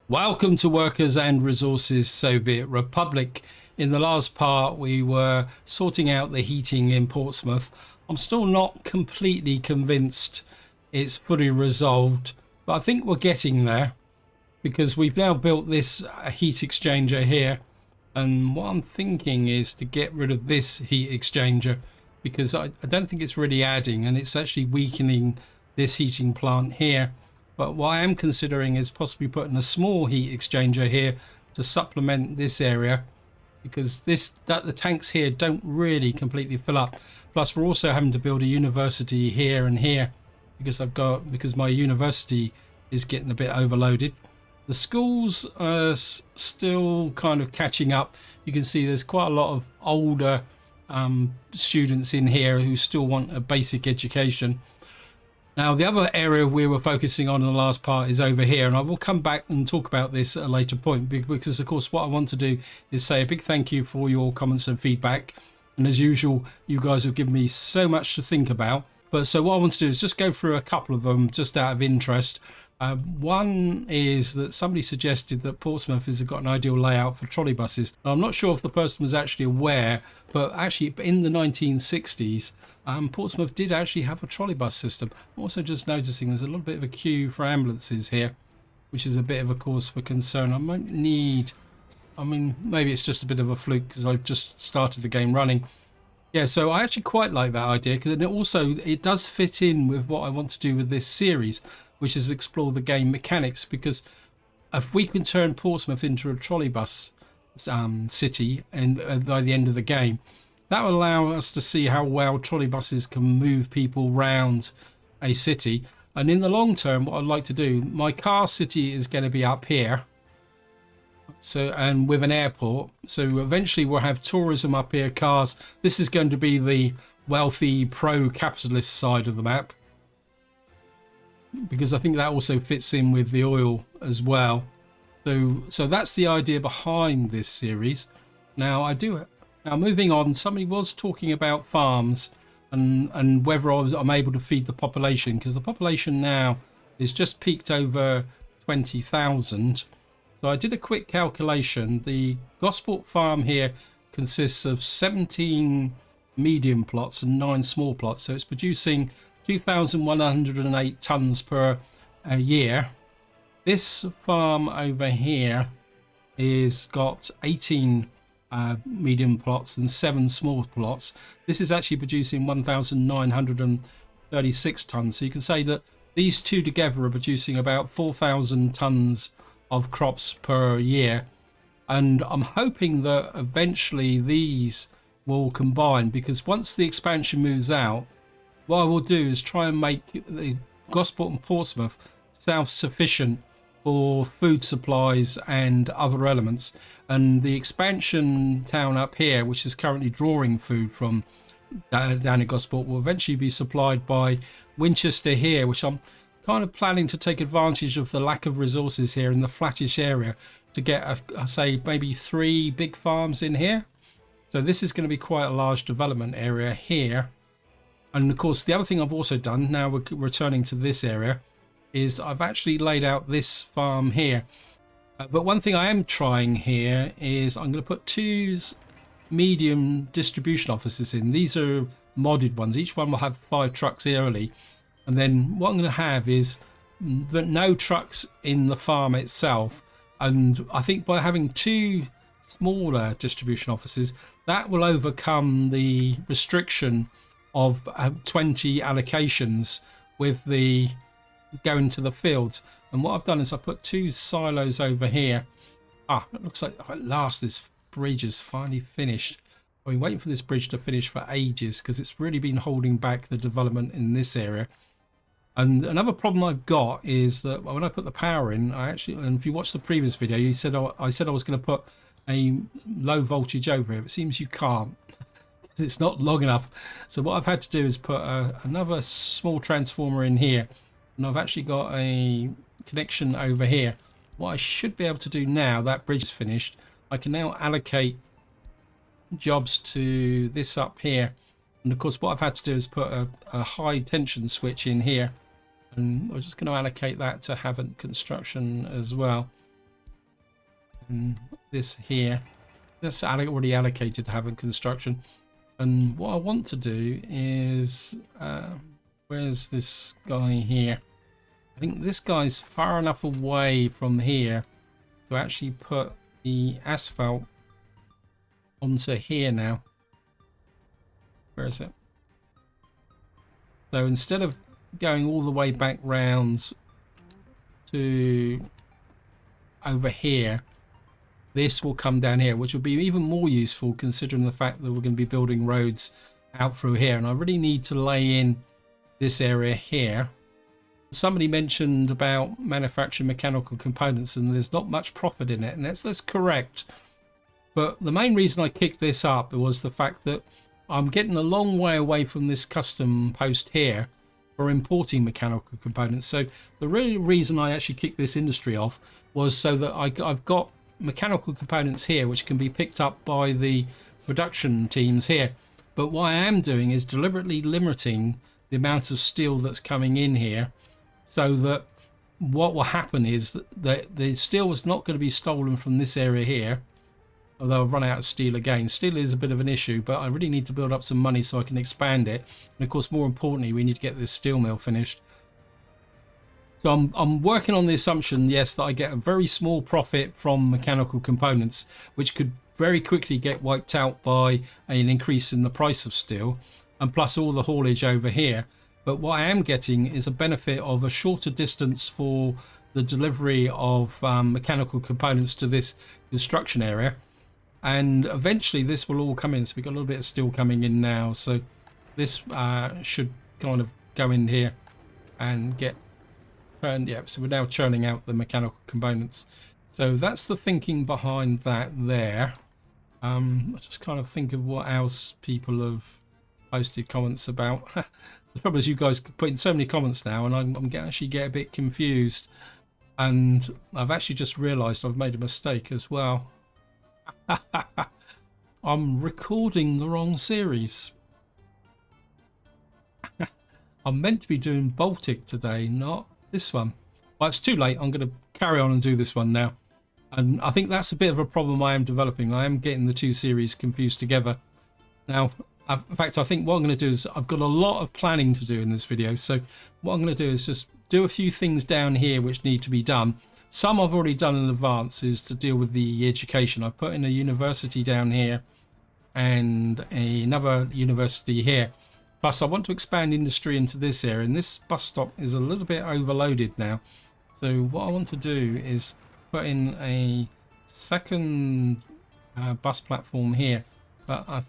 Welcome to Workers and Resources Soviet Republic. In the last part, we were sorting out the heating in Portsmouth. I'm still not completely convinced it's fully resolved, but I think we're getting there because we've now built this heat exchanger here. And what I'm thinking is to get rid of this heat exchanger because I don't think it's really adding, and it's actually weakening this heating plant here. But what I am considering is possibly putting a small heat exchanger here to supplement this area, because the tanks here don't really completely fill up. Plus we're also having to build a university here and here because my university is getting a bit overloaded. The schools are still kind of catching up. You can see there's quite a lot of older students in here who still want a basic education. Now, the other area we were focusing on in the last part is over here, and I will come back and talk about this at a later point because, of course, what I want to do is say a big thank you for your comments and feedback. And as usual, you guys have given me so much to think about. But so what I want to do is just go through a couple of them just out of interest. One is that somebody suggested that Portsmouth has got an ideal layout for trolley buses. Now, I'm not sure if the person was actually aware, but actually in the 1960s, Portsmouth did actually have a trolley bus system. I'm also just noticing there's a little bit of a queue for ambulances here, which is a bit of a cause for concern. I mean, maybe it's just a bit of a fluke because I've just started the game running. Yeah, so I actually quite like that idea because it does fit in with what I want to do with this series, which is explore the game mechanics. Because if we can turn Portsmouth into a trolley bus city and by the end of the game, that will allow us to see how well trolley buses can move people around a city. And in the long term, what I'd like to do, my car city is going to be up here, and with an airport, so eventually we'll have tourism up here, cars. This is going to be the wealthy pro-capitalist side of the map, because I think that also fits in with the oil as well. So that's the idea behind this series. Now moving on, somebody was talking about farms and whether I'm able to feed the population, because the population now is just peaked over 20,000. So I did a quick calculation. The Gosport farm here consists of 17 medium plots and 9 small plots. So it's producing 2,108 tons per year. This farm over here is got 18 medium plots and 7 small plots. This is actually producing 1,936 tons. So you can say that these two together are producing about 4,000 tons of crops per year. And I'm hoping that eventually these will combine, because once the expansion moves out, what I will do is try and make the Gosport and Portsmouth self-sufficient for food supplies and other elements. And the expansion town up here, which is currently drawing food from down in Gosport, will eventually be supplied by Winchester here, which I'm kind of planning to take advantage of the lack of resources here in the flattish area to get, say, maybe 3 big farms in here. So this is going to be quite a large development area here. And of course, the other thing I've also done, now we're returning to this area, is I've actually laid out this farm here. But one thing I am trying here is I'm going to put 2 medium distribution offices in. These are modded ones. Each one will have 5 trucks early. And then what I'm going to have is no trucks in the farm itself. And I think by having 2 smaller distribution offices, that will overcome the restriction of 20 allocations with the going to the fields. And what I've done is I put 2 silos over here. It looks like at last this bridge is finally finished. I've been waiting for this bridge to finish for ages because it's really been holding back the development in this area. And another problem I've got is that when I put the power in, and if you watch the previous video, I said I was going to put a low voltage over here. It seems you can't. It's not long enough. So what I've had to do is put another small transformer in here, and I've actually got a connection over here. What I should be able to do now that bridge is finished, I can now allocate jobs to this up here. And of course what I've had to do is put a high tension switch in here, and I'm just going to allocate that to Havant Construction as well. and this here. That's already allocated to having construction. And what I want to do is, where's this guy here? I think this guy's far enough away from here to actually put the asphalt onto here now. Where is it? So instead of going all the way back round to over here, this will come down here, which will be even more useful considering the fact that we're going to be building roads out through here. And I really need to lay in this area here. Somebody mentioned about manufacturing mechanical components and there's not much profit in it, and that's correct. But the main reason I kicked this up was the fact that I'm getting a long way away from this custom post here for importing mechanical components. So the real reason I actually kicked this industry off was so that I've got mechanical components here which can be picked up by the production teams here. But what I am doing is deliberately limiting the amount of steel that's coming in here, so that what will happen is that the steel is not going to be stolen from this area here, although I've run out of steel again. Steel is a bit of an issue, but I really need to build up some money so I can expand it. And of course, more importantly, we need to get this steel mill finished. So I'm working on the assumption, yes, that I get a very small profit from mechanical components, which could very quickly get wiped out by an increase in the price of steel, and plus all the haulage over here. But what I am getting is a benefit of a shorter distance for the delivery of mechanical components to this construction area. And eventually this will all come in. So we've got a little bit of steel coming in now. So this should kind of go in here and get turned. Yeah, so we're now churning out the mechanical components. So that's the thinking behind that there. I just kind of think of what else people have posted comments about. The trouble is you guys put in so many comments now, and I'm actually get a bit confused. And I've actually just realised I've made a mistake as well. I'm recording the wrong series. I'm meant to be doing Baltic today, not this one. Well, it's too late. I'm going to carry on and do this one now. And I think that's a bit of a problem I am developing. I am getting the two series confused together. Now, in fact, I think what I'm going to do is I've got a lot of planning to do in this video. So what I'm going to do is just do a few things down here which need to be done. Some I've already done in advance is to deal with the education. I've put in a university down here and another university here. Plus I want to expand industry into this area, and this bus stop is a little bit overloaded now. So what I want to do is put in a second bus platform here. But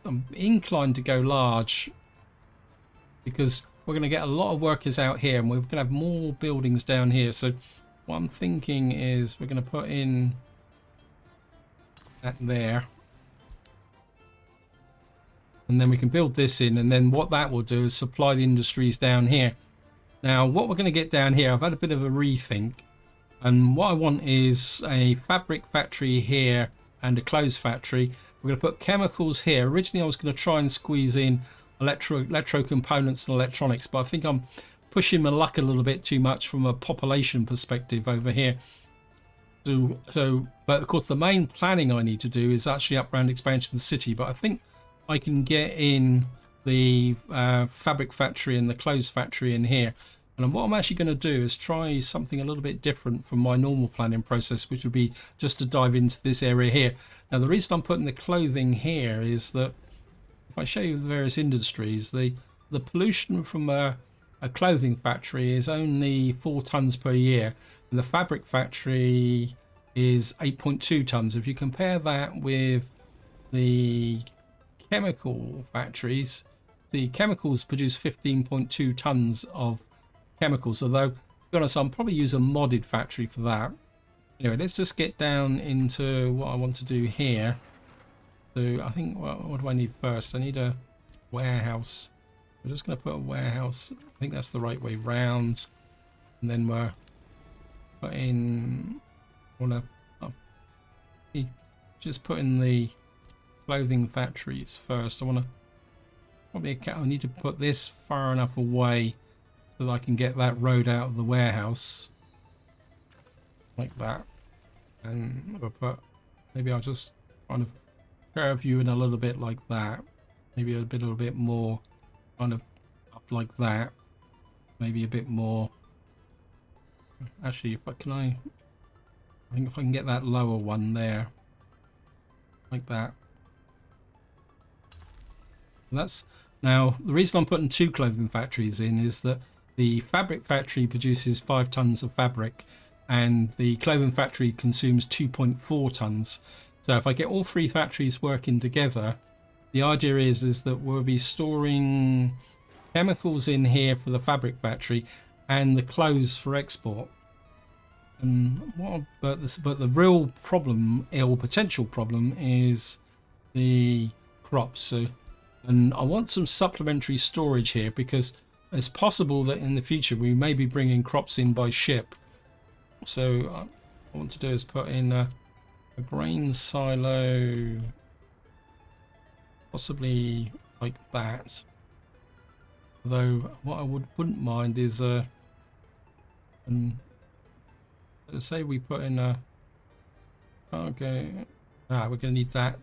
I'm inclined to go large because we're going to get a lot of workers out here and we're going to have more buildings down here. So what I'm thinking is we're going to put in that there. And then we can build this in, and then what that will do is supply the industries down here. Now what we're going to get down here, I've had a bit of a rethink, and what I want is a fabric factory here and a clothes factory. We're going to put chemicals here. Originally I was going to try and squeeze in electro components and electronics, but I think I'm pushing my luck a little bit too much from a population perspective over here. But of course the main planning I need to do is actually up around expansion of the city, but I think I can get in the fabric factory and the clothes factory in here. And what I'm actually going to do is try something a little bit different from my normal planning process, which would be just to dive into this area here. Now the reason I'm putting the clothing here is that if I show you the various industries, the pollution from a clothing factory is only 4 tons per year, and the fabric factory is 8.2 tons. If you compare that with the chemical factories, the chemicals produce 15.2 tons of chemicals, although to be honest I'll probably use a modded factory for that. Anyway, let's just get down into what I want to do here. So I think what do I need first? I need a warehouse. We're just going to put a warehouse. I think that's the right way round, and then we're putting just put in the clothing factories first. I need to put this far enough away so that I can get that road out of the warehouse like that. And we'll put, maybe I'll just kind of curve you in a little bit like that. Maybe a little bit more kind of up like that. Maybe a bit more. Actually, I think if I can get that lower one there, like that. That's now the reason I'm putting 2 clothing factories in is that the fabric factory produces 5 tons of fabric, and the clothing factory consumes 2.4 tons. So if I get all 3 factories working together, the idea is that we'll be storing chemicals in here for the fabric factory and the clothes for export. And but the real problem, or potential problem, is the crops. So, and I want some supplementary storage here because it's possible that in the future we may be bringing crops in by ship. So what I want to do is put in a grain silo, possibly like that. Although what I wouldn't mind is say we put in a, okay, we're going to need that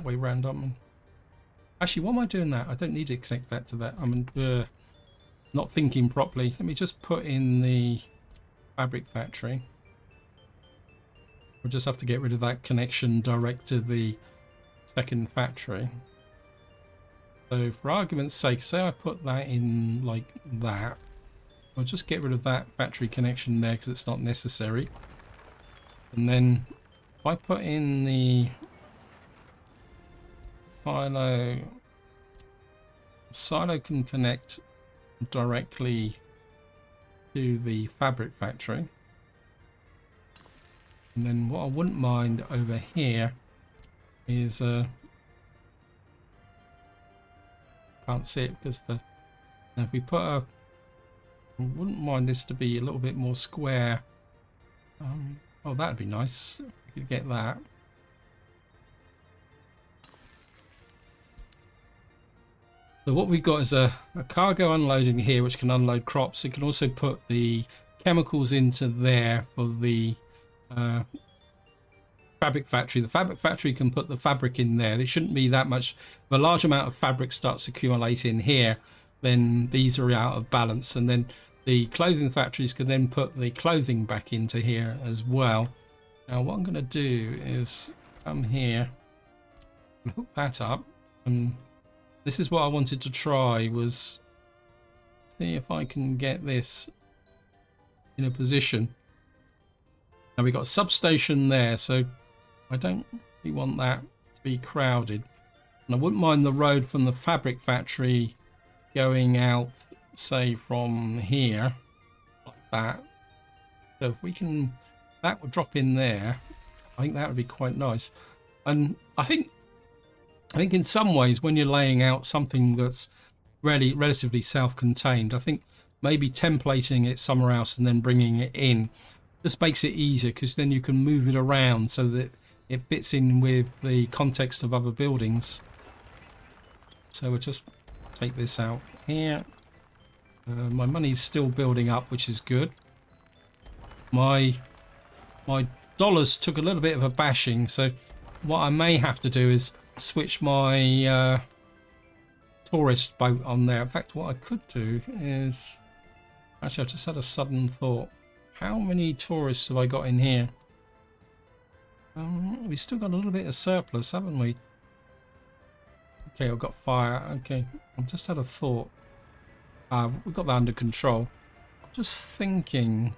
way round, aren't we? Actually, why am I doing that? I don't need to connect that to that. I'm not thinking properly. Let me just put in the fabric factory. We'll just have to get rid of that connection direct to the second factory. So for argument's sake, say I put that in like that. I'll just get rid of that factory connection there because it's not necessary. And then if I put in the silo can connect directly to the fabric factory. And then what I wouldn't mind over here is can't see it because now if we put I wouldn't mind this to be a little bit more square. Oh, that'd be nice if we could get that. So what we've got is a cargo unloading here, which can unload crops. It can also put the chemicals into there for the fabric factory. The fabric factory can put the fabric in there. There shouldn't be that much. If a large amount of fabric starts to accumulate in here, then these are out of balance. And then the clothing factories can then put the clothing back into here as well. Now what I'm going to do is come here and hook that up. And this is what I wanted to try, was see if I can get this in a position. Now we've got a substation there, so I don't really want that to be crowded. And I wouldn't mind the road from the fabric factory going out, say from here, like that. So if we can, that would drop in there. I think that would be quite nice. And I think in some ways, when you're laying out something that's really relatively self-contained, I think maybe templating it somewhere else and then bringing it in just makes it easier, because then you can move it around so that it fits in with the context of other buildings. So we'll just take this out here. My money's still building up, which is good. My dollars took a little bit of a bashing, so what I may have to do is switch my tourist boat on there. In fact, what I could do is, actually I've just had a sudden thought. How many tourists have I got in here? We've still got a little bit of surplus, haven't we? Okay, I've got fire. Okay, I've just had a thought. We've got that under control. I'm just thinking.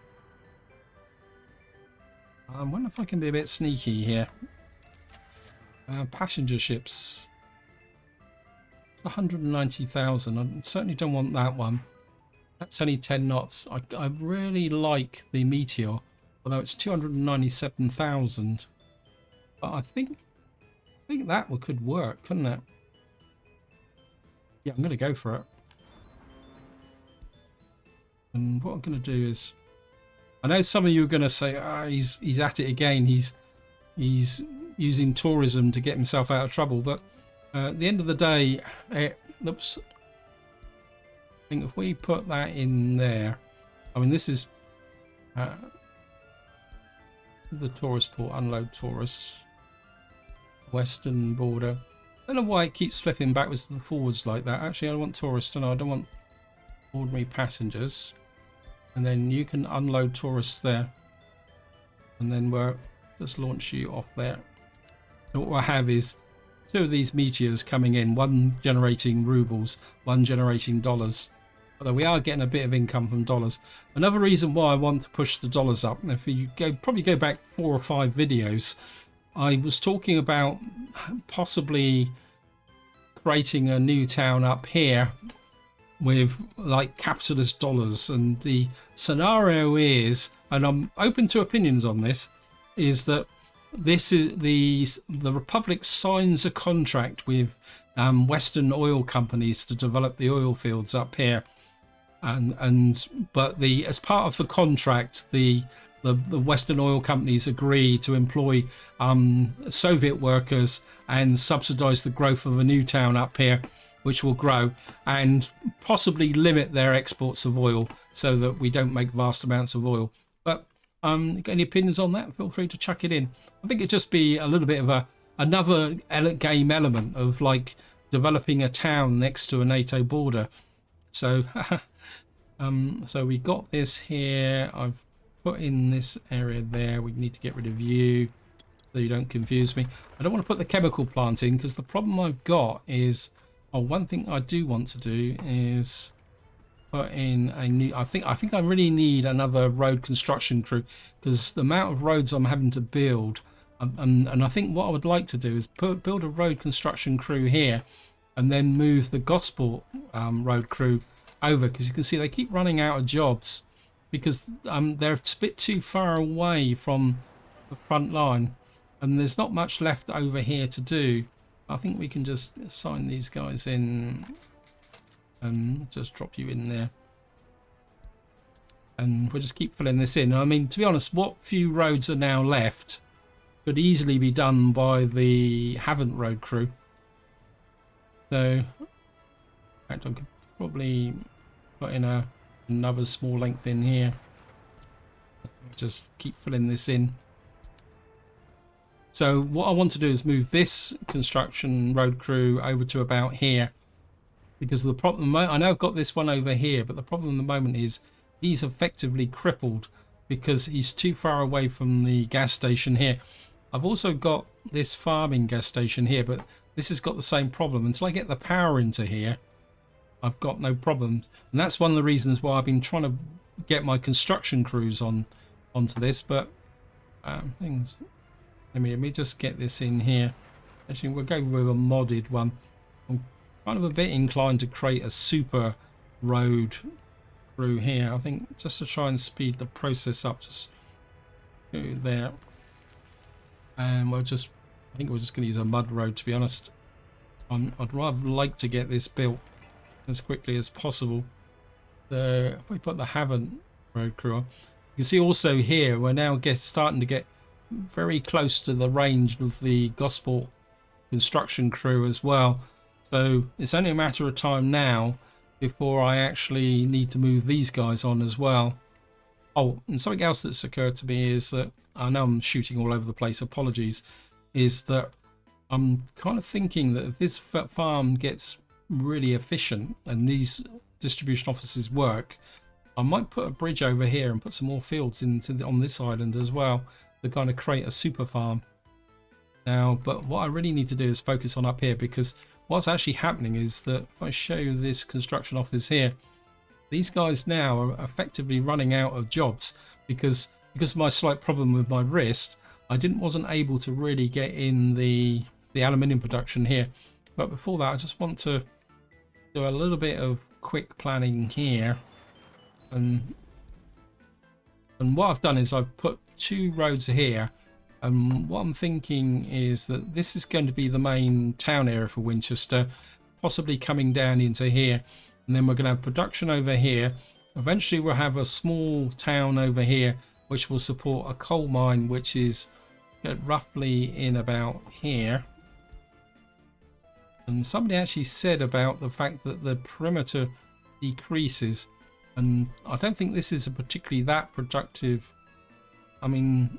I wonder if I can be a bit sneaky here. Passenger ships. It's 190,000. I certainly don't want that one. That's only 10 knots. I really like the Meteor, although it's 297,000. But I think that one could work, couldn't it? Yeah, I'm going to go for it. And what I'm going to do is, I know some of you are going to say, he's at it again. He's using tourism to get himself out of trouble. But at the end of the day, oops. I think if we put that in there, I mean, this is The tourist port, unload tourists. Western border. I don't know why it keeps flipping backwards and forwards like that. Actually, I want tourists and I don't want ordinary passengers. And then you can unload tourists there. And then we'll just launch you off there. So what I have is two of these meteors coming in, one generating rubles, one generating dollars. Although we are getting a bit of income from dollars. Another reason why I want to push the dollars up, if you probably go back 4 or 5 videos, I was talking about possibly creating a new town up here with like capitalist dollars, and the scenario is, and I'm open to opinions on this, is that this is the Republic signs a contract with Western oil companies to develop the oil fields up here, but as part of the contract, the Western oil companies agree to employ Soviet workers and subsidize the growth of a new town up here, which will grow, and possibly limit their exports of oil so that we don't make vast amounts of oil. But any opinions on that? Feel free to chuck it in. I think it'd just be a little bit of another game element of like developing a town next to a NATO border. So so we got this here. I've put in this area there. We need to get rid of you so you don't confuse me. I don't want to put the chemical plant in because the problem I've got is, one thing I do want to do is put in a new, I think I really need another road construction crew, because the amount of roads I'm having to build, and I think what I would like to do is build a road construction crew here and then move the Gosport road crew over, because you can see they keep running out of jobs because they're a bit too far away from the front line and there's not much left over here to do. I think we can just assign these guys in and just drop you in there, and we'll just keep filling this in. I mean, to be honest, what few roads are now left could easily be done by the Havant road crew. So in fact, I could probably put in another small length in here. Just keep filling this in. So what I want to do is move this construction road crew over to about here, because the problem, I know I've got this one over here, but the problem at the moment is he's effectively crippled because he's too far away from the gas station here. I've also got this farming gas station here, but this has got the same problem. Until I get the power into here, I've got no problems, and that's one of the reasons why I've been trying to get my construction crews onto this. But things. Let me just get this in here. Actually, we'll go with a modded one. I'm kind of a bit inclined to create a super road through here. I think just to try and speed the process up. Just go there, and I think we're just going to use a mud road. To be honest, I'd rather like to get this built as quickly as possible. If we put the Havant road crew on, you can see also here we're now starting to get very close to the range of the Gosport construction crew as well. So it's only a matter of time now before I actually need to move these guys on as well. Oh, and something else that's occurred to me is that, I know I'm shooting all over the place, apologies, is that I'm kind of thinking that if this farm gets really efficient and these distribution offices work, I might put a bridge over here and put some more fields on this island as well to kind of create a super farm. Now, but what I really need to do is focus on up here, because what's actually happening is that if I show you this construction office here, these guys now are effectively running out of jobs because of my slight problem with my wrist. I wasn't able to really get in the aluminium production here. But before that, I just want to do a little bit of quick planning here, and what I've done is I've put 2 roads here, and what I'm thinking is that this is going to be the main town area for Winchester, possibly coming down into here, and then we're going to have production over here. Eventually we'll have a small town over here which will support a coal mine, which is roughly in about here. And somebody actually said about the fact that the perimeter decreases, and I don't think this is a particularly that productive. I mean,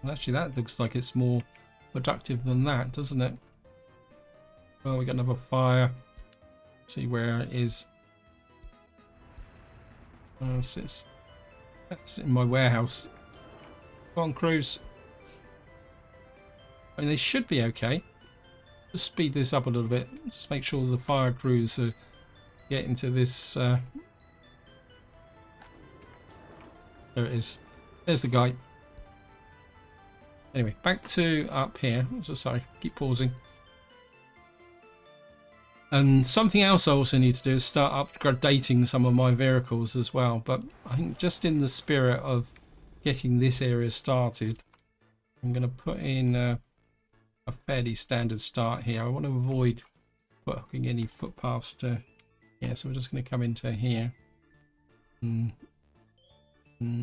Well, actually, that looks like it's more productive than that, doesn't it? Well, we got another fire. Let's see where it is. It's in my warehouse. Go on, crews. I mean, they should be okay. Just speed this up a little bit. Just make sure the fire crews are getting to this. There it is. There's the guy. Anyway, back to up here. So sorry, keep pausing. And something else I also need to do is start upgrading some of my vehicles as well. But I think just in the spirit of getting this area started, I'm going to put in a fairly standard start here. I want to avoid putting any footpaths to... Yeah, so we're just going to come into here. And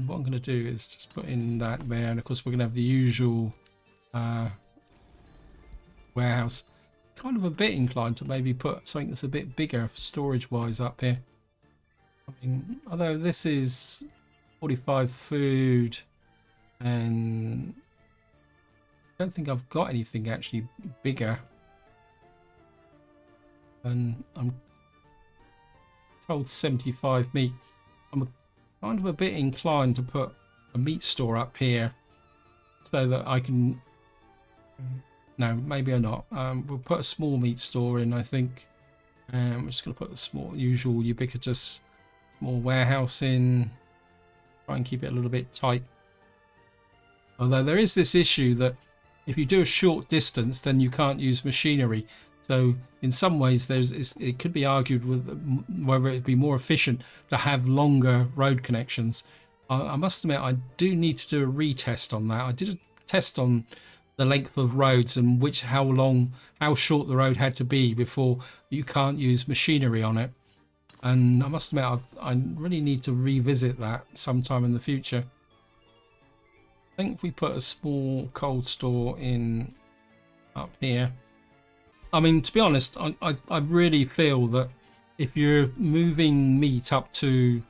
what I'm going to do is just put in that there. And of course, we're going to have the usual warehouse. Kind of a bit inclined to maybe put something that's a bit bigger storage-wise up here. I mean, although this is 45 food, and I don't think I've got anything actually bigger. And I'm told 75 meat. I'm kind of a bit inclined to put a meat store up here so that I can... No, maybe I'm not. We'll put a small meat store in, I think. We're just going to put the small, usual, ubiquitous small warehouse in. Try and keep it a little bit tight. Although there is this issue that if you do a short distance, then you can't use machinery. So in some ways, it could be argued with whether it'd be more efficient to have longer road connections. I must admit, I do need to do a retest on that. I did a test on the length of roads and how short the road had to be before you can't use machinery on it. And I must admit, I really need to revisit that sometime in the future. I think if we put a small cold store in up here. I mean, to be honest, I really feel that if you're moving meat up to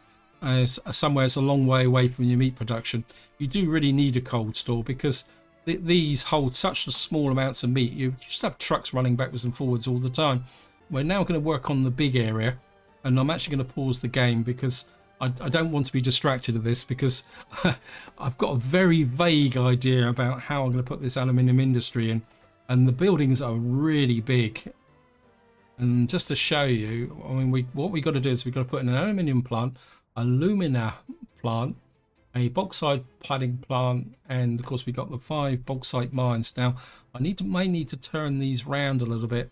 somewhere that's a long way away from your meat production, you do really need a cold store, because these hold such small amounts of meat. You just have trucks running backwards and forwards all the time. We're now going to work on the big area, and I'm actually going to pause the game because I don't want to be distracted of this, because I've got a very vague idea about how I'm going to put this aluminium industry in, and the buildings are really big. And just to show you, I mean, what we got to do is we've got to put in an aluminium plant, alumina plant, a bauxite padding plant, and of course we got the 5 bauxite mines. Now I may need to turn these round a little bit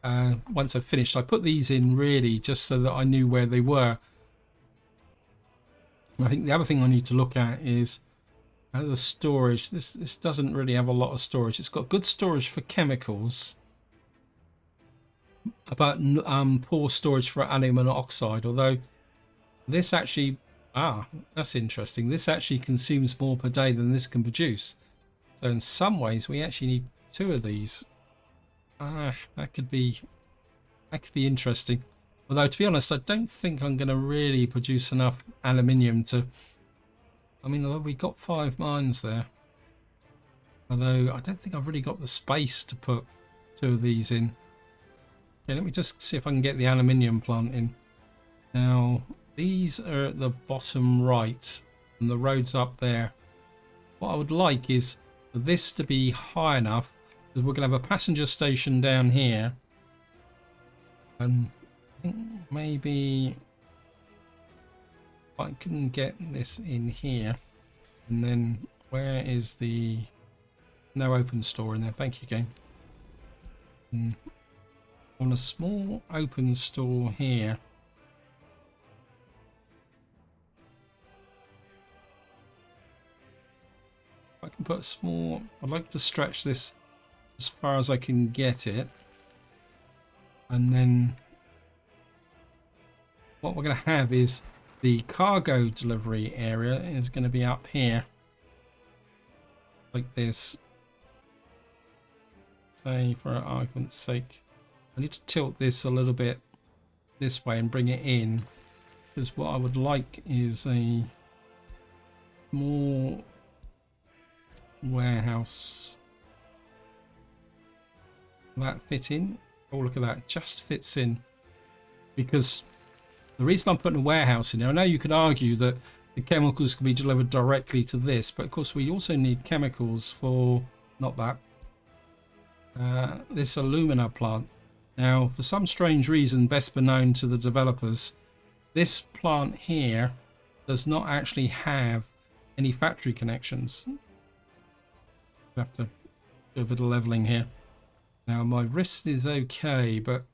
once I've finished. I put these in really just so that I knew where they were. I think the other thing I need to look at is the storage. This doesn't really have a lot of storage. It's got good storage for chemicals, but poor storage for aluminum oxide. Although this actually, that's interesting. This actually consumes more per day than this can produce. So in some ways, we actually need 2 of these. That could be interesting. Although, to be honest, I don't think I'm going to really produce enough aluminium to... I mean, although we got 5 mines there. Although, I don't think I've really got the space to put 2 of these in. Okay, let me just see if I can get the aluminium plant in. Now, these are at the bottom right, and the road's up there. What I would like is for this to be high enough, because we're going to have a passenger station down here. And I think maybe I can get this in here. And then where is the... No open store in there. Thank you, game. And on a small open store here. I can put a small... I'd like to stretch this as far as I can get it. And then what we're going to have is the cargo delivery area is going to be up here. Like this. Say, for argument's sake. I need to tilt this a little bit this way and bring it in. Because what I would like is a more... warehouse that fit in? Oh, look at that, it just fits in. Because the reason I'm putting a warehouse in there, I know you could argue that the chemicals can be delivered directly to this, but of course we also need chemicals for, not that, this alumina plant. Now, for some strange reason best known to the developers, this plant here does not actually have any factory connections. We have to do a bit of leveling here. Now, my wrist is okay, but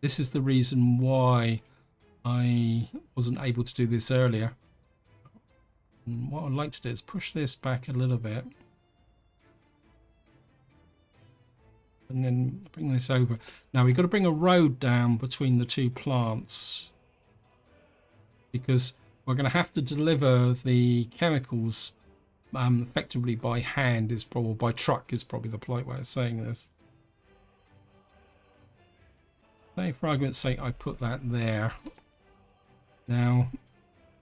this is the reason why I wasn't able to do this earlier. And what I'd like to do is push this back a little bit. And then bring this over. Now we've got to bring a road down between the two plants, because we're going to have to deliver the chemicals effectively by hand, is probably by truck is probably the polite way of saying this. Say for argument's sake I put that there. Now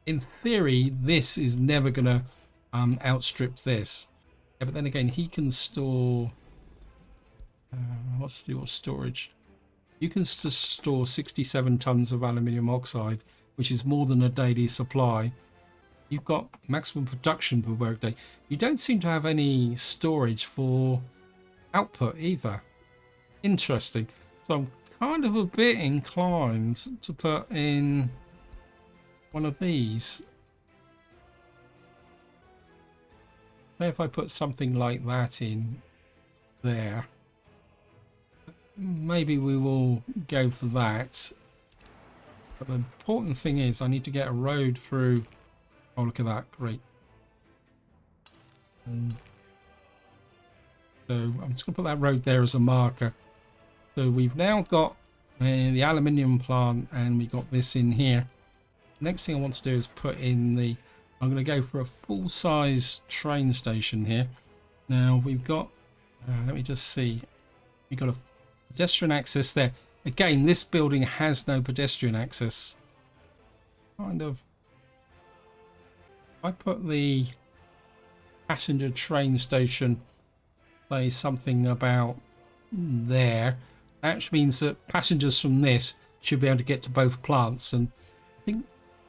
in theory this is never going to outstrip this. Yeah, but then again he can store what's your storage? You can store 67 tons of aluminium oxide, which is more than a daily supply. You've got maximum production per workday. You don't seem to have any storage for output either. Interesting. So I'm kind of a bit inclined to put in one of these. Say if I put something like that in there. Maybe we will go for that. But the important thing is I need to get a road through. Oh, look at that. Great. So I'm just going to put that road there as a marker. So we've now got the aluminium plant and we got this in here. Next thing I want to do is put in the... I'm going to go for a full-size train station here. Now we've got... let me just see. We've got a pedestrian access there. Again, this building has no pedestrian access. Kind of. I put the passenger train station, say something about there. That actually means that passengers from this should be able to get to both plants. And I think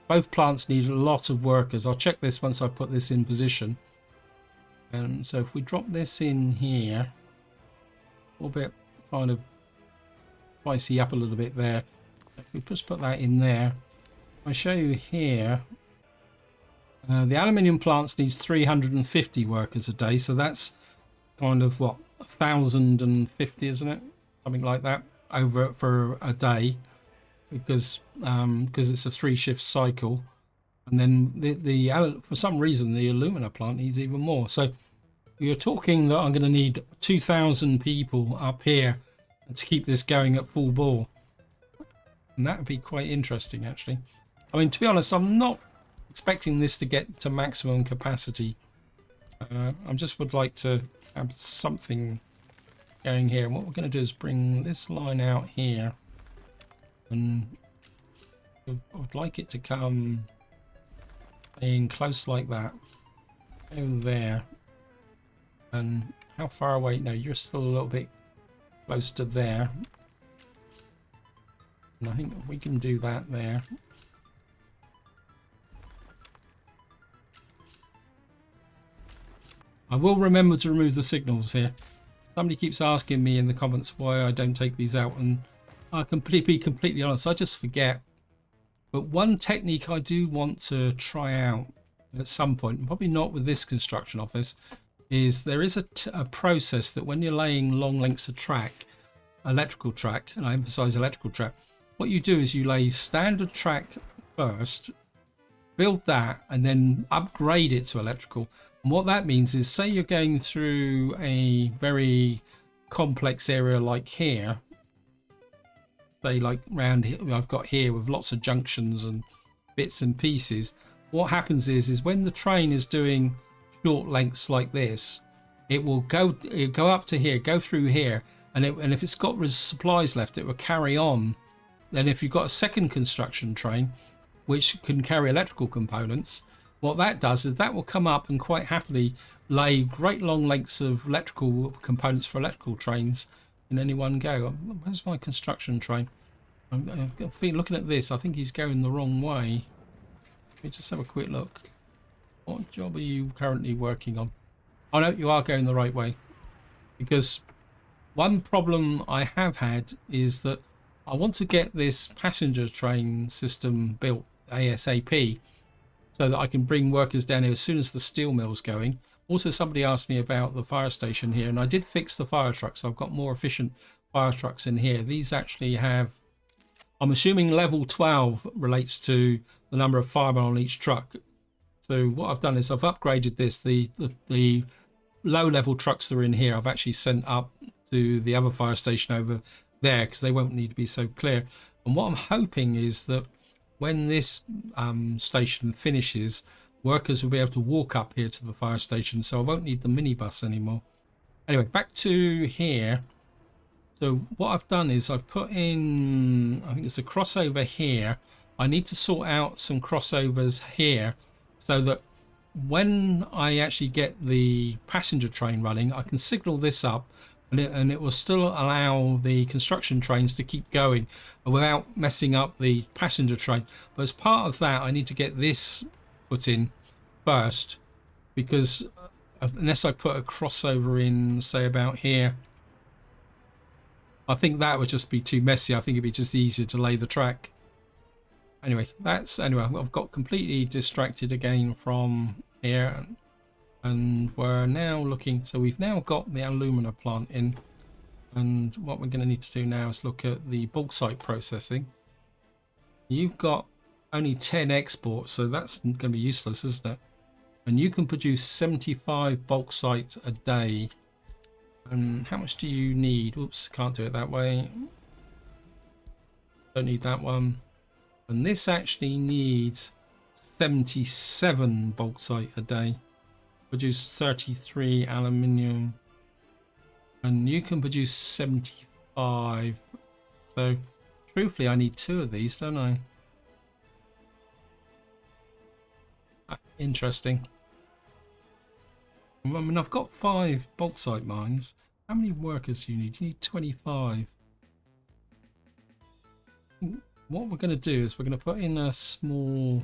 both plants need a lot of workers. I'll check this once I put this in position. And so if we drop this in here, a little bit kind of spicy up a little bit there. If we just put that in there, I show you here. The aluminium plants needs 350 workers a day, so that's kind of what 1,050, isn't it? Something like that over for a day, because it's a 3-shift cycle, and then the for some reason the alumina plant needs even more. So you're talking that I'm going to need 2,000 people up here to keep this going at full bore, and that would be quite interesting actually. I mean, to be honest, I'm not expecting this to get to maximum capacity. I just would like to have something going here, and what we're going to do is bring this line out here, and I would like it to come in close like that, over there. And how far away? No, you're still a little bit close to there, and I think we can do that there. I will remember to remove the signals here. Somebody keeps asking me in the comments why I don't take these out, and I can be completely honest, I just forget. But one technique I do want to try out at some point, probably not with this construction office, is there is a process that when you're laying long lengths of track, electrical track, and I emphasize electrical track, what you do is you lay standard track first, build that, and then upgrade it to electrical. And what that means is, say you're going through a very complex area like here, say like round here, I've got here with lots of junctions and bits and pieces. What happens is when the train is doing short lengths like this, it'll go up to here, go through here, and if it's got supplies left, it will carry on. Then if you've got a second construction train which can carry electrical components, what that does is that will come up and quite happily lay great long lengths of electrical components for electrical trains in any one go. Where's my construction train? I'm looking at this. I think he's going the wrong way. Let me just have a quick look. What job are you currently working on? Oh no, you are going the right way. Because one problem I have had is that I want to get this passenger train system built ASAP so that I can bring workers down here as soon as the steel mill's going. Also, somebody asked me about the fire station here, and I did fix the fire trucks. So I've got more efficient fire trucks in here. These actually have, I'm assuming level 12 relates to the number of firemen on each truck. So what I've done is I've upgraded this. The low level trucks that are in here I've actually sent up to the other fire station over there because they won't need to be so clear. And what I'm hoping is that when this station finishes, workers will be able to walk up here to the fire station, so I won't need the minibus anymore. Anyway, back to here. So what I've done is I've put in, I think there's a crossover here. I need to sort out some crossovers here so that when I actually get the passenger train running, I can signal this up and it will still allow the construction trains to keep going without messing up the passenger train. But as part of that, I need to get this put in first, because unless I put a crossover in, say about here, I think that would just be too messy. I think it'd be just easier to lay the track. Anyway, I've got completely distracted again from here, and we're now looking. So we've now got the alumina plant in, and what we're going to need to do now is look at the bauxite processing. You've got only 10 exports, so that's going to be useless, isn't it? And you can produce 75 bauxite a day. And how much do you need? Oops, can't do it that way. Don't need that one. And this actually needs 77 bauxite a day. Produce 33 aluminium. And you can produce 75. So, truthfully, I need 2 of these, don't I? Interesting. I mean, I've got 5 bauxite mines. How many workers do you need? You need 25. What we're going to do is we're going to put in a small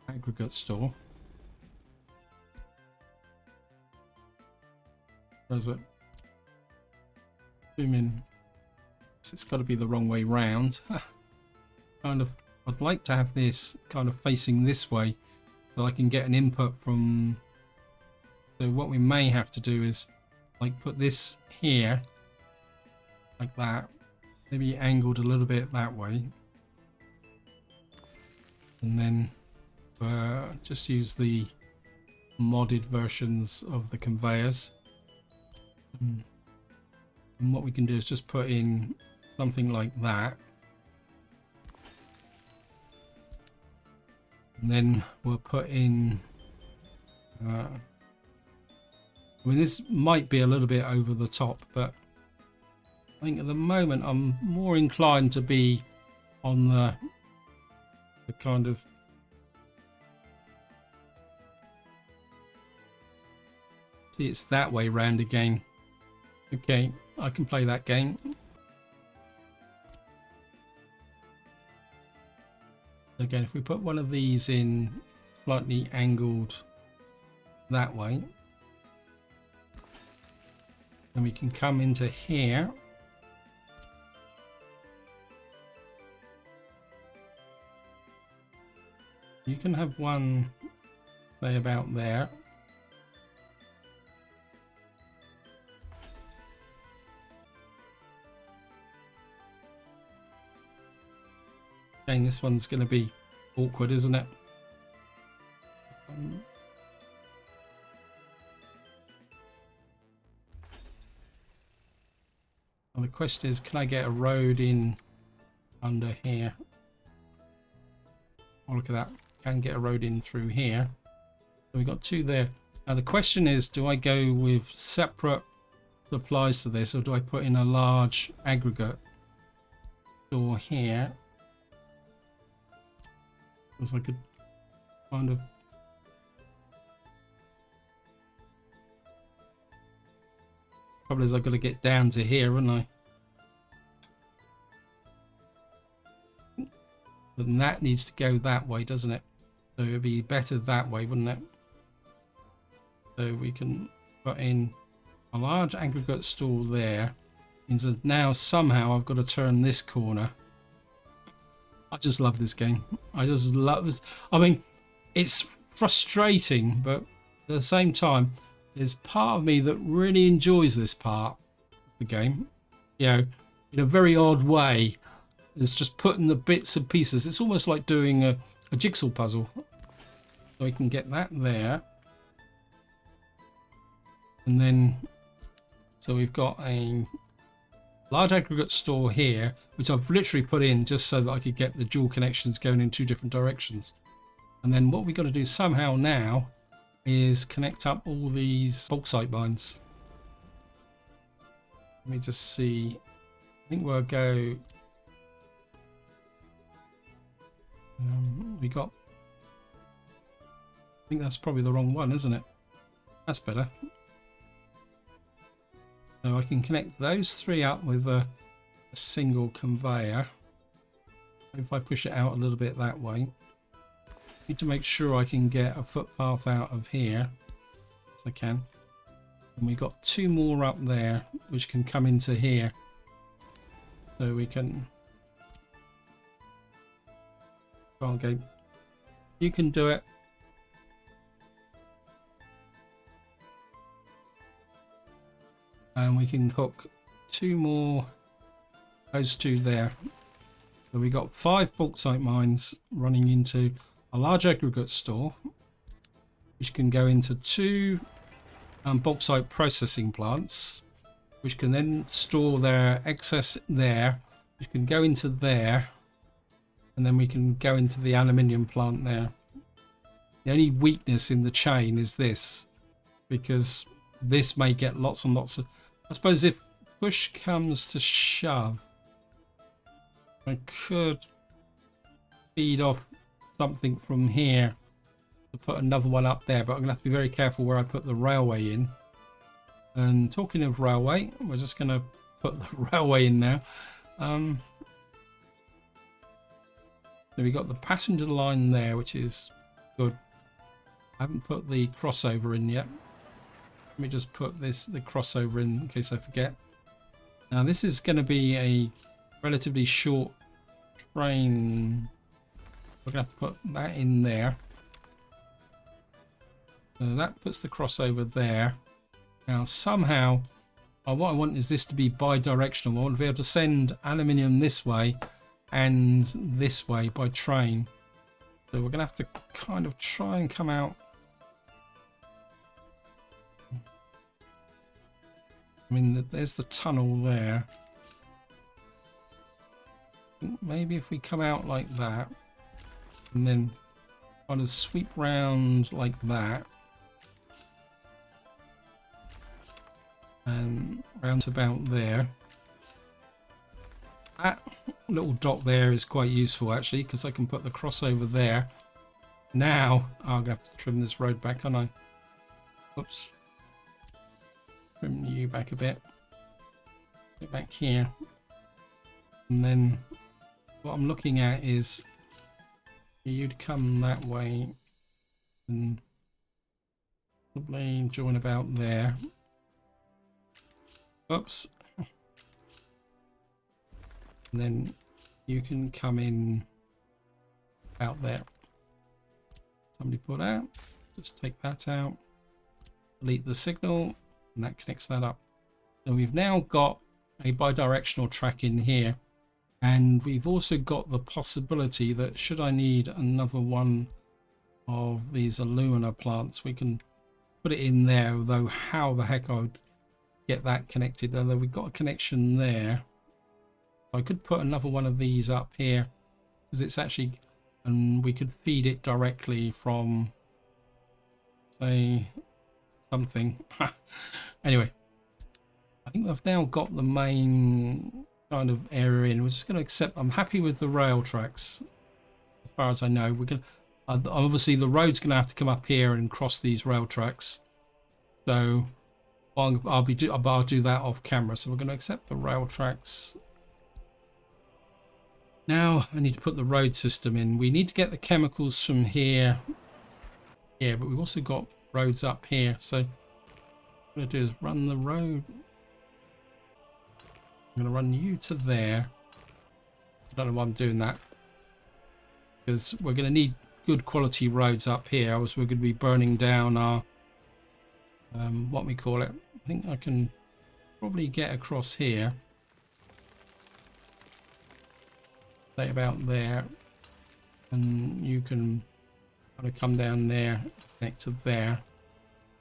aggregate store. Where is it? Zoom in. It's got to be the wrong way round. Kind of, I'd like to have this kind of facing this way so I can get an input from. So what we may have to do is like put this here like that, maybe angled a little bit that way, and then just use the modded versions of the conveyors. And what we can do is just put in something like that, and then we'll put in I mean, this might be a little bit over the top, but I think at the moment I'm more inclined to be on the kind of see, it's that way round again. Okay, I can play that game. Again, if we put one of these in slightly angled that way, then we can come into here. You can have one, say, about there. Again, this one's going to be awkward, isn't it? Well, the question is, can I get a road in under here? Oh, look at that. Can get a road in through here. So we've got 2 there. Now the question is, do I go with separate supplies to this, or do I put in a large aggregate door here? Because I could kind of Trouble is I've got to get down to here, haven't I? But that needs to go that way, doesn't it? So it'd be better that way, wouldn't it? So we can put in a large aggregate store there. Means that now somehow I've got to turn this corner. I just love this game. I just love it. I mean, it's frustrating, but at the same time, there's part of me that really enjoys this part of the game. You know, in a very odd way. It's just putting the bits and pieces. It's almost like doing a jigsaw puzzle. So we can get that there. And then, so we've got a large aggregate store here, which I've literally put in just so that I could get the dual connections going in 2 different directions. And then what we've got to do somehow now is connect up all these bauxite mines. Let me just see. I think we'll go... we got... I think that's probably the wrong one, isn't it? That's better. So I can connect those 3 up with a single conveyor. If I push it out a little bit that way. Need to make sure I can get a footpath out of here. As I can. And we've got 2 more up there which can come into here. So we can... Okay. You can do it. And we can hook 2 more, those 2 there. So we got 5 bauxite mines running into a large aggregate store, which can go into 2 bauxite processing plants, which can then store their excess there, which can go into there, and then we can go into the aluminium plant there. The only weakness in the chain is this, because this may get lots and lots of... I suppose if push comes to shove, I could feed off something from here to put another one up there, but I'm going to have to be very careful where I put the railway in. And talking of railway, we're just going to put the railway in now. So we got the passenger line there, which is good. I haven't put the crossover in yet. Let me just put the crossover in case I forget. Now this is going to be a relatively short train. We're going to have to put that in there. So that puts the crossover there. Now somehow, what I want is this to be bi-directional. I want to be able to send aluminium this way and this way by train. So we're going to have to kind of try and come out. I mean, there's the tunnel there. Maybe if we come out like that and then kind of sweep round like that and round to about there. That little dot there is quite useful actually, because I can put the crossover there. Now, I'm going to have to trim this road back, aren't I? Oops. Trim you back a bit. Get back here. And then what I'm looking at is you'd come that way and probably join about there. Oops. And then you can come in out there. Somebody put out. Just take that out. Delete the signal, and that connects that up. So we've now got a bi-directional track in here, and we've also got the possibility that should I need another one of these alumina plants, we can put it in there, although how the heck I would get that connected, although we've got a connection there. I could put another one of these up here because it's actually, and we could feed it directly from, say, something. Anyway, I think I've now got the main kind of area in. We're just going to accept. I'm happy with the rail tracks as far as I know. We're going to, obviously the road's going to have to come up here and cross these rail tracks. So I'll do that off camera. So we're going to accept the rail tracks. Now I need to put the road system in. We need to get the chemicals from here. Yeah, but we've also got roads up here. So what I'm going to do is run the road. I'm going to run you to there. I don't know why I'm doing that, because we're going to need good quality roads up here, else we're going to be burning down our what we call it. I think I can probably get across here, say about there, and you can kind of come down there, connect to there.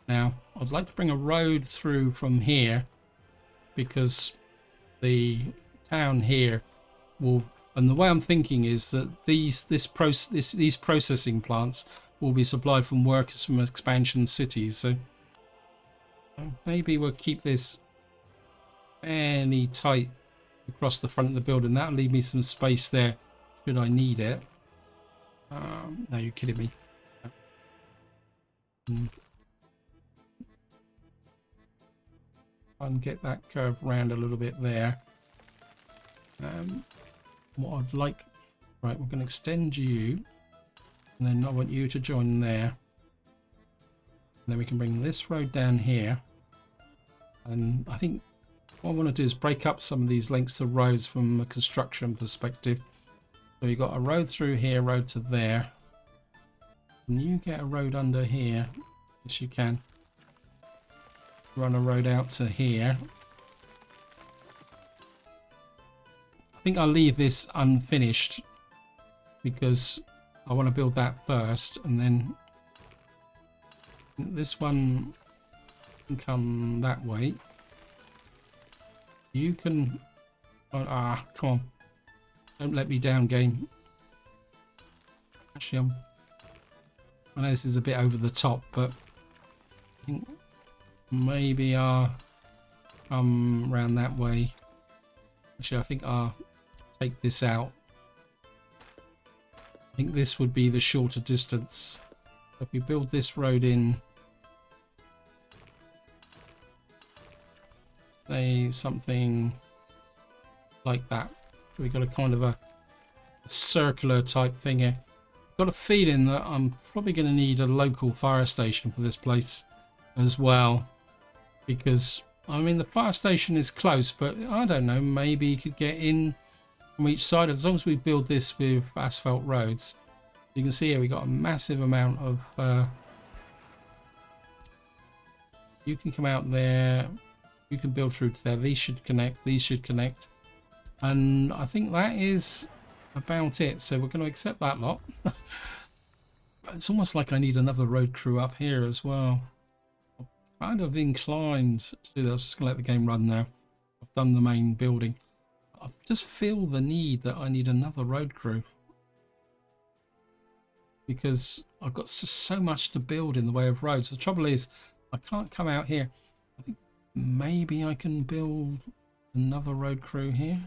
Now I'd like to bring a road through from here, because the town here will, and the way I'm thinking is that these processing plants will be supplied from workers from expansion cities. So maybe we'll keep this fairly tight across the front of the building. That'll leave me some space there should I need it. No, you're kidding me. And get that curve round a little bit there. What I'd like, right, we're going to extend you, and then I want you to join there, and then we can bring this road down here. And I think what I want to do is break up some of these lengths of roads from a construction perspective. So you've got a road through here, road to there, and you get a road under here. Yes, you can run a road out to here. I think I'll leave this unfinished because I want to build that first, and then this one can come that way. You can come on, don't let me down, game. Actually, I know this is a bit over the top, but I think maybe I'll come round that way. Actually, I think I'll take this out. I think this would be the shorter distance. If we build this road in, say something like that, we've got a kind of a circular type thing here. Got a feeling that I'm probably going to need a local fire station for this place as well, because I mean the fire station is close, but I don't know, maybe you could get in from each side as long as we build this with asphalt roads. You can see here we got a massive amount of you can come out there, you can build through to there, these should connect, and I think that is about it. So we're going to accept that lot. It's almost like I need another road crew up here as well. I'm kind of inclined to do that. I was just going to let the game run now. I've done the main building. I just feel the need that I need another road crew, because I've got so much to build in the way of roads. The trouble is I can't come out here. I think maybe I can build another road crew here,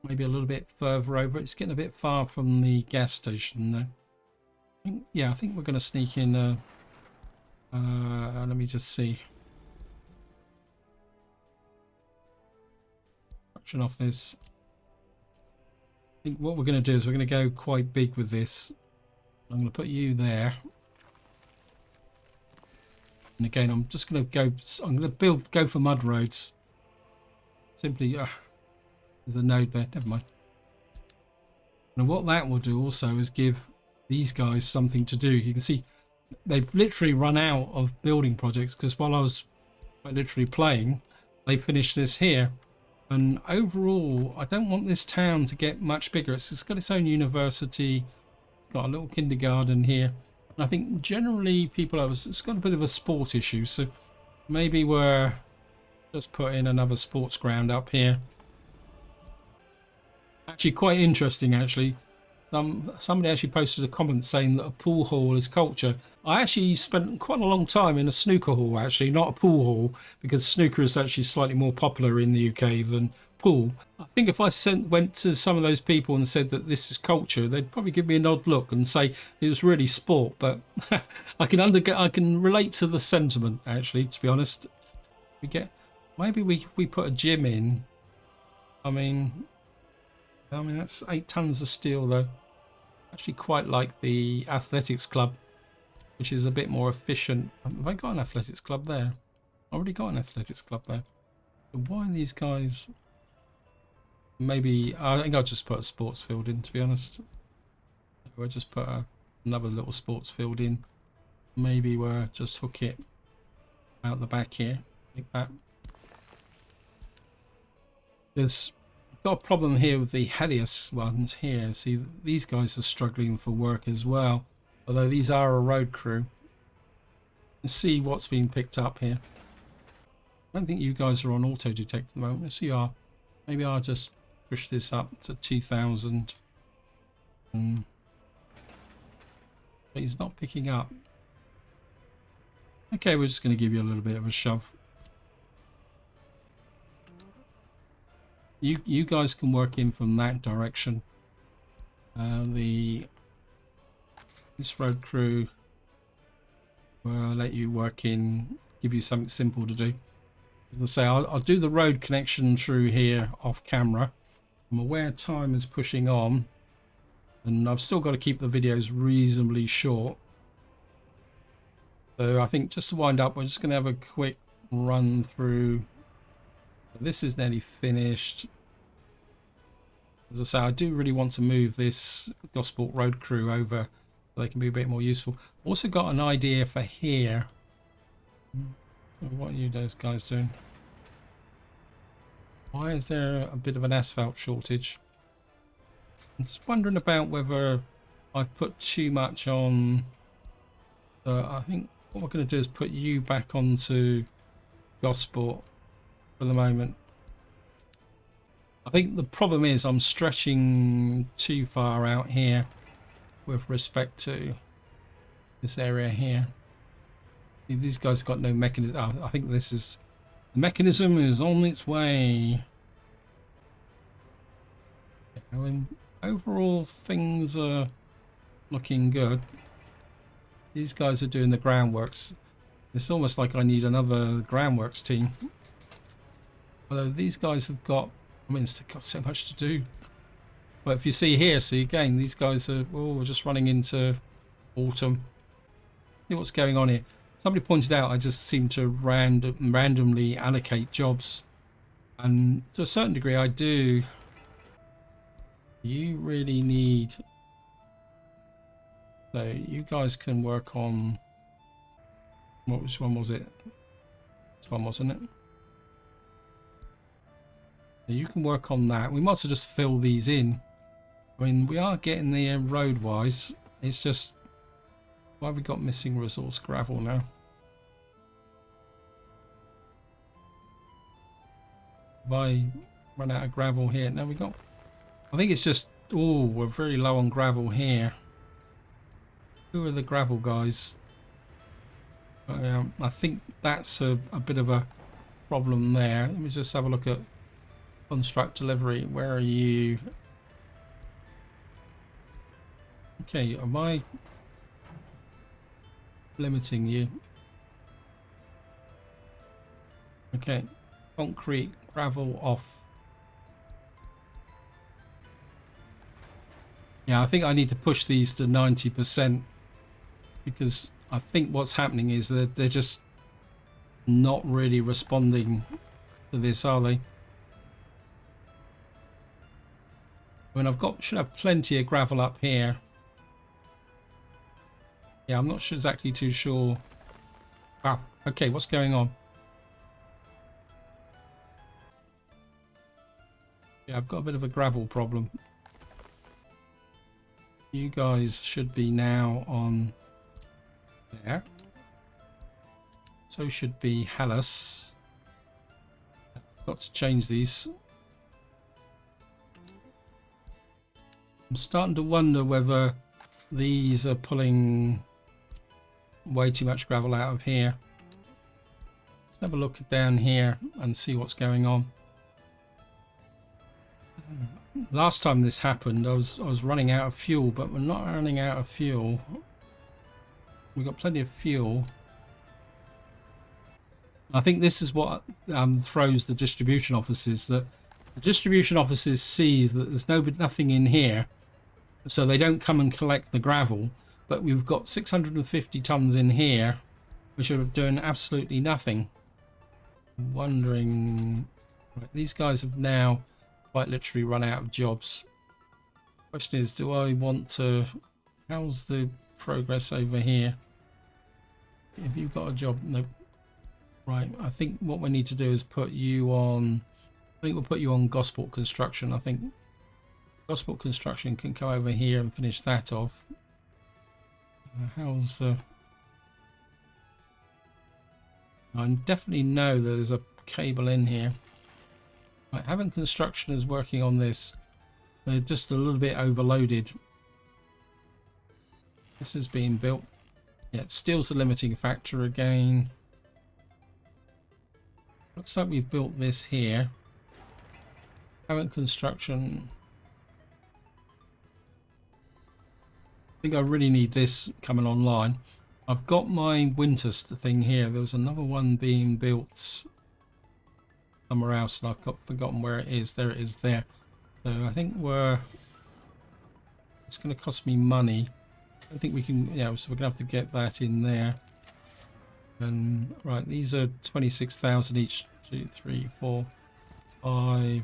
maybe a little bit further over. It's getting a bit far from the gas station though. Yeah, I think we're going to sneak in let me just see. Construction office. I think what we're going to do is we're going to go quite big with this. I'm going to put you there. And again, I'm just going to go, I'm going to go for mud roads. Simply, there's a node there, never mind. And what that will do also is give these guys something to do. You can see they've literally run out of building projects, because while I was literally playing, they finished this here. And overall, I don't want this town to get much bigger. It's got its own university. It's got a little kindergarten here. And I think generally people have, it's got a bit of a sport issue. So maybe we're just put in another sports ground up here. Actually quite interesting actually. Somebody actually posted a comment saying that a pool hall is culture. I actually spent quite a long time in a snooker hall, actually, not a pool hall, because snooker is actually slightly more popular in the UK than pool. I think if I went to some of those people and said that this is culture, they'd probably give me an odd look and say it was really sport. But I can relate to the sentiment, actually, to be honest. We get, maybe we put a gym in. I mean that's 8 tons of steel though. Actually quite like the athletics club, which is a bit more efficient. Have I got an athletics club there? I already got an athletics club there. So why are these guys? Maybe I think I'll just put a sports field in, to be honest. We'll just put another little sports field in. Maybe we'll just hook it out the back here, like that. There's got a problem here with the Helios ones here. See, these guys are struggling for work as well, although these are a road crew. Let's see what's being picked up here. I don't think you guys are on auto detect at the moment. Yes, you are. Maybe I'll just push this up to 2000. But he's not picking up. Okay, we're just going to give you a little bit of a shove. You guys can work in from that direction. This road crew will let you work in, give you something simple to do. As I say, I'll do the road connection through here off camera. I'm aware time is pushing on, and I've still got to keep the videos reasonably short. So I think just to wind up, we're just going to have a quick run through. This is nearly finished. As I say, I do really want to move this Gosport road crew over so they can be a bit more useful. Also got an idea for here. What are you guys doing? Why is there a bit of an asphalt shortage? I'm just wondering about whether I've put too much on. I think what we're going to do is put you back onto Gosport for the moment. I think the problem is I'm stretching too far out here with respect to this area here. These guys got no mechanism. Oh, I think this is, the mechanism is on its way. I mean, overall things are looking good. These guys are doing the groundworks. It's almost like I need another groundworks team. Although these guys have got, I mean, they've got so much to do. But if you see here, see again, these guys are just running into autumn. See what's going on here. Somebody pointed out I just seem to randomly allocate jobs. And to a certain degree I do. You really need... So you guys can work on... Which one was it? This one, wasn't it? You can work on that. We might as well just fill these in. I mean, we are getting there road-wise. It's just... Why have we got missing resource gravel now? Have I run out of gravel here? No, we got... I think it's just... Oh, we're very low on gravel here. Who are the gravel guys? I think that's a bit of a problem there. Let me just have a look at construct delivery. Where are you? Okay, am I limiting you? Okay, concrete, gravel off. Yeah, I think I need to push these to 90% because I think what's happening is that they're just not really responding to this, are they? I mean, should have plenty of gravel up here. Yeah, I'm not sure, exactly too sure. Wow, okay, what's going on? Yeah, I've got a bit of a gravel problem. You guys should be now on there. So should be Hallis. I've got to change these. I'm starting to wonder whether these are pulling way too much gravel out of here. Let's have a look down here and see what's going on. Last time this happened, I was running out of fuel, but we're not running out of fuel. We've got plenty of fuel. I think this is what throws the distribution offices, that the distribution offices sees that there's nothing in here, so they don't come and collect the gravel, but we've got 650 tons in here which are doing absolutely nothing. I'm wondering, right, these guys have now quite literally run out of jobs. Question is, do I want to, how's the progress over here? If you've got a job, no. Right, I think what we need to do is put you on, I think we'll put you on Gosport Construction. I think Gosport Construction can come over here and finish that off. How's the... I definitely know that there's a cable in here. Right, Havant Construction is working on this. They're just a little bit overloaded. This is being built. Yeah, steel's the limiting factor again. Looks like we've built this here. Havant Construction. I think I really need this coming online. I've got my winter thing here. There was another one being built somewhere else, and I've forgotten where it is. There it is there. So I think it's going to cost me money. I think we can, yeah, so we're going to have to get that in there. And right, these are 26,000 each. 2, 3, 4, 5.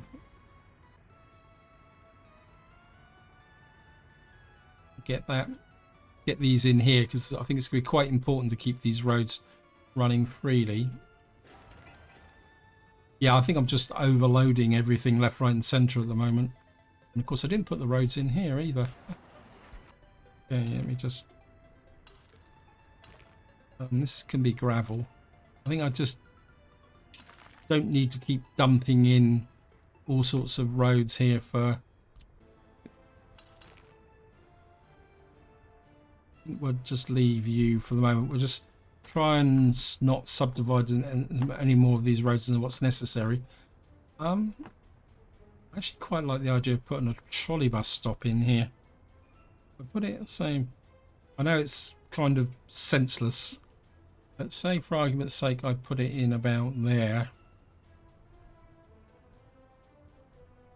Get that. Get these in here, because I think it's going to be quite important to keep these roads running freely. Yeah, I think I'm just overloading everything left, right and centre at the moment. And of course I didn't put the roads in here either. Okay, let me just... this can be gravel. I think I just don't need to keep dumping in all sorts of roads here for... We'll just leave you for the moment. We'll just try and not subdivide any more of these roads than what's necessary. I actually quite like the idea of putting a trolley bus stop in here. I put it the same. I know it's kind of senseless, but say for argument's sake I put it in about there.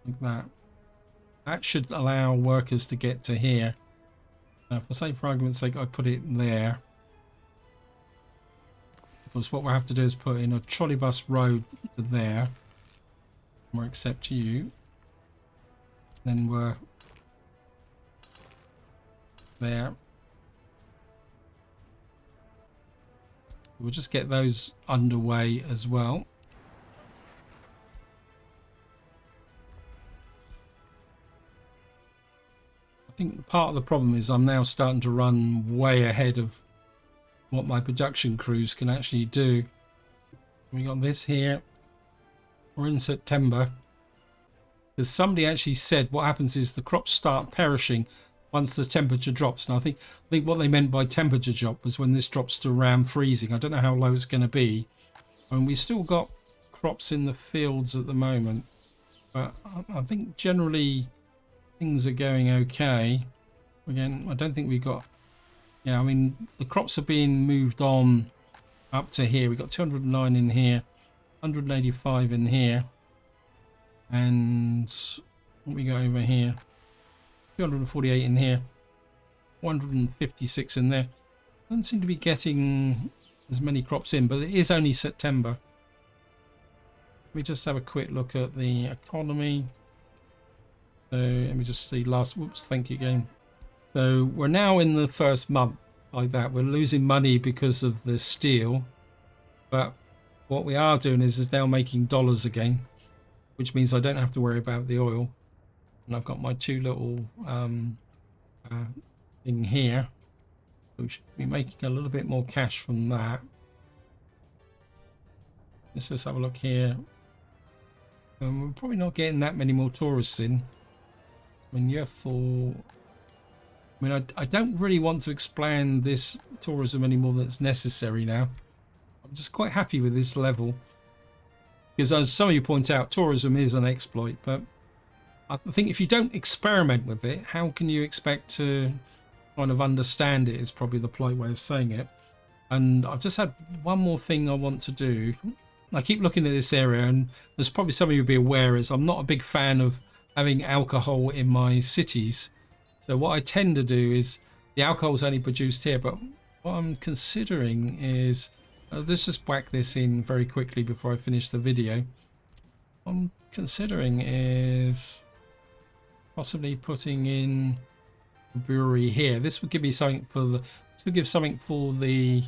Like that. That should allow workers to get to here. For say for argument's sake I put it there, because what we'll have to do is put in a trolley bus road to there. We'll accept you. Then we're there. We'll just get those underway as well. I think part of the problem is I'm now starting to run way ahead of what my production crews can actually do. We got this here. We're in September. Because somebody actually said what happens is the crops start perishing once the temperature drops. And I think what they meant by temperature drop was when this drops to around freezing. I don't know how low it's going to be. And we still got crops in the fields at the moment. But I think generally... things are going okay. Again, I don't think we've got... Yeah, I mean, the crops are being moved on up to here. We've got 209 in here, 185 in here. And what we got over here? 248 in here, 156 in there. Doesn't seem to be getting as many crops in, but it is only September. Let me just have a quick look at the economy. So let me just see last, whoops, thank you again. So we're now in the first month like that. We're losing money because of the steel, but what we are doing is now making dollars again, which means I don't have to worry about the oil. And I've got my two little thing here. So we should be making a little bit more cash from that. Let's just have a look here. We're probably not getting that many more tourists in. I mean, yeah, I don't really want to expand this tourism any more than it's necessary now. I'm just quite happy with this level. Because as some of you point out, tourism is an exploit, but I think if you don't experiment with it, how can you expect to kind of understand it, is probably the polite way of saying it. And I've just had one more thing I want to do. I keep looking at this area, and there's probably some of you will be aware is I'm not a big fan of having alcohol in my cities. So what I tend to do is the alcohol is only produced here, but what I'm considering is let's just whack this in very quickly before I finish the video. What I'm considering is possibly putting in a brewery here. This would give me something for the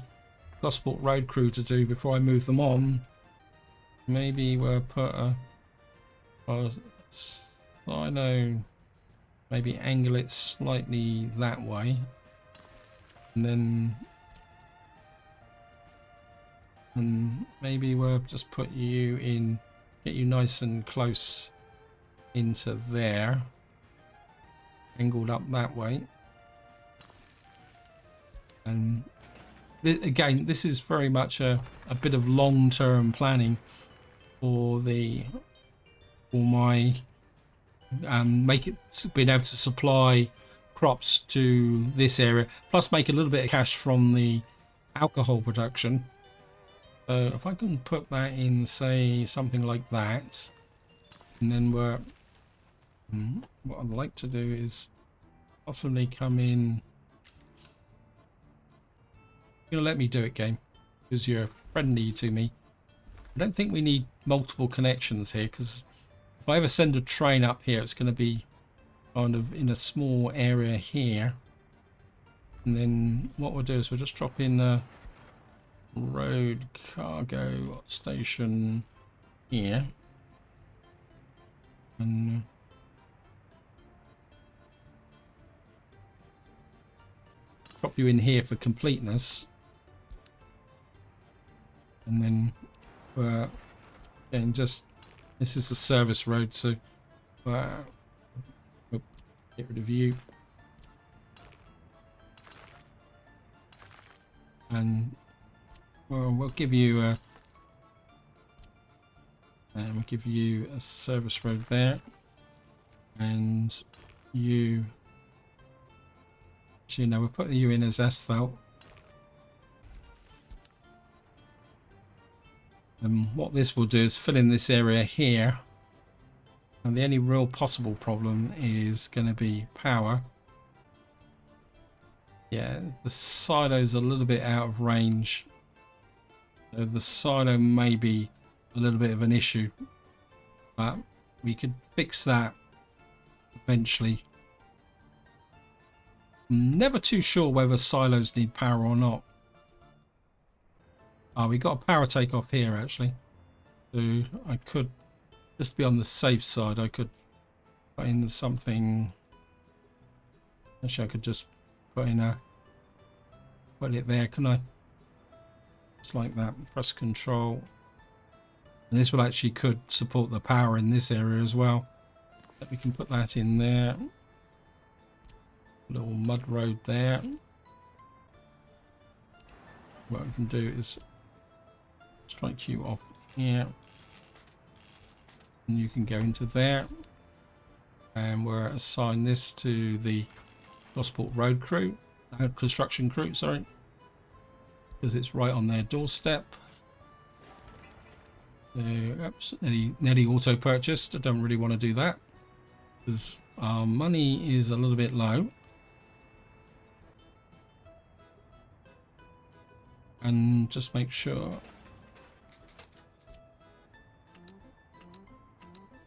Gosport Road crew to do before I move them on. Maybe we'll put a silo, maybe angle it slightly that way, and maybe we'll just put you in, get you nice and close into there, angled up that way. And again, this is very much a bit of long-term planning for my make it being able to supply crops to this area, plus make a little bit of cash from the alcohol production. So if I can put that in, say something like that, and then what I'd like to do is possibly come in. You're gonna let me do it, game, because you're friendly to me. I don't think we need multiple connections here, because if I ever send a train up here, it's going to be kind of in a small area here. And then what we'll do is we'll just drop in a road cargo station here. And drop you in here for completeness. And then and just, this is the service road, so get rid of you, and we'll give you a service road there, and you actually no, we're putting you in as asphalt. And what this will do is fill in this area here, and the only real possible problem is going to be power. Yeah, the silo's a little bit out of range, so the silo may be a little bit of an issue, but we could fix that eventually. I'm never too sure whether silos need power or not. Oh, we got a power takeoff here actually, so I could, just to be on the safe side, I could put in something. Actually, I could just put it there, can I? Just like that. Press Control, and this will actually could support the power in this area as well. But we can put that in there. Little mud road there. What I can do is strike you off here, and you can go into there, and we'll assign this to the Gosport Road crew, construction crew, sorry, because it's right on their doorstep. So, oops, nearly auto purchased. I don't really want to do that because our money is a little bit low. And just make sure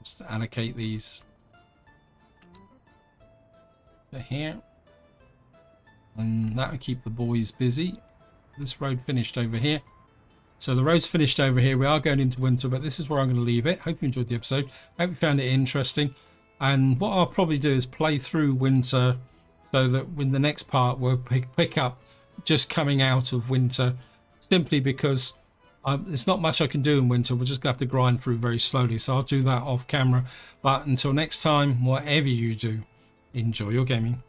just to allocate these to here, and that will keep the boys busy. This road finished over here, so the road's finished over here. We are going into winter, but this is where I'm going to leave it. Hope you enjoyed the episode. Hope you found it interesting, and what I'll probably do is play through winter so that in the next part we'll pick up just coming out of winter, simply because there's not much I can do in winter. We're just gonna have to grind through very slowly, so I'll do that off camera. But until next time, whatever you do, enjoy your gaming.